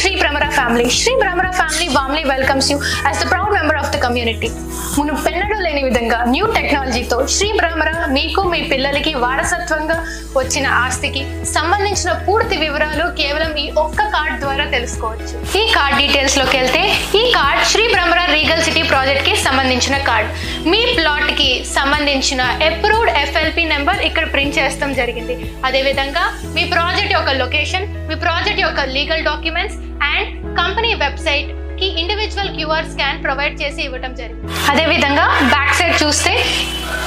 Sri Brahmara family. Sri Brahmara family warmly welcomes you as the proud member of the community. మును పెన్నడూ లేని విధంగా new టెక్నాలజీతో శ్రీ బ్రహ్మర మీకు మీ పిల్లలకి వారసత్వంగా వచ్చిన ఆస్తికి సంబంధించిన పూర్తి వివరాలు కేవలం ఈ ఒక్క కార్డ్ ద్వారా తెలుసుకోవచ్చు. ఈ కార్డ్ డీటెయిల్స్ లోకి వెళ్తే ఈ card Shri Brahmara regal city project కి సంబంధించిన కార్డ్. మీ ప్లాట్ కి సంబంధించిన అప్రూవ్డ్ FLP నెంబర్ ఇక్కడ ప్రింట్ చేస్తాం జరిగింది. అదే విధంగా మీ ప్రాజెక్ట్ యొక్క లొకేషన్, మీ ప్రాజెక్ట్ యొక్క legal documents and company website కి ఇండివిజువల్ QR స్కాన్ ప్రొవైడ్ చేసి ఇవ్వడం జరిగింది. అదే విధంగా బ్యాక్ సైడ్ చూస్తే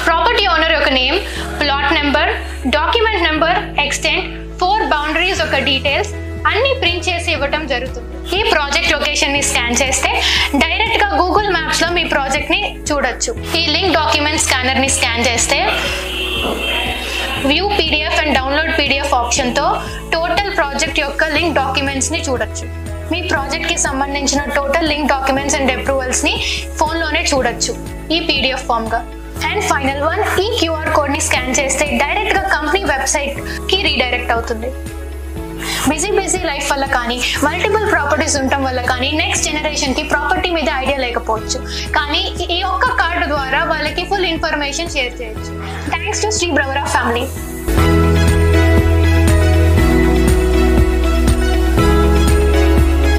ప్రాపర్టీ ఓనర్ యొక్క name, plot number, document number, extent, 4 boundaries యొక్క డీటెయిల్స్ అన్ని ప్రింట్ చేసి ఇవ్వడం జరుగుతుంది. ఈ ప్రాజెక్ట్ లొకేషన్ ని స్కాన్ చేస్తే డైరెక్ట్ గా గూగుల్ మ్యాప్స్ లో మీ ప్రాజెక్ట్ ని చూడొచ్చు. ఈ లింక్ డాక్యుమెంట్ స్కానర్ ని స్కాన్ చేస్తే view PDF and download PDF option తో టోటల్ ప్రాజెక్ట్ యొక్క లింక్ డాక్యుమెంట్స్ ని చూడొచ్చు. మీ ప్రాజెక్ట్ కి సంబంధించిన total link documents and approvals ని ఫోన్ లోనే చూడొచ్చు ఈ PDF ఫామ్ గా. అండ్ ఫైనల్ వన్, ఈ QR కోడ్ ని స్కాన్ చేస్తే డైరెక్ట్ గా కంపెనీ వెబ్సైట్ కి రీడైరెక్ట్ అవుతుంది. బిజీ లైఫ్ వల్ల కానీ, మల్టిపుల్ ప్రాపర్టీస్ ఉండటం వల్ల కానీ నెక్స్ట్ జనరేషన్ కి ప్రాపర్టీ మీద ఐడియా లేకపోవచ్చు. కానీ ఈ ఒక్క కార్డు ద్వారా వాళ్ళకి ఫుల్ ఇన్ఫర్మేషన్ షేర్ చేయొచ్చు. Thanks to Shri Brahmara family.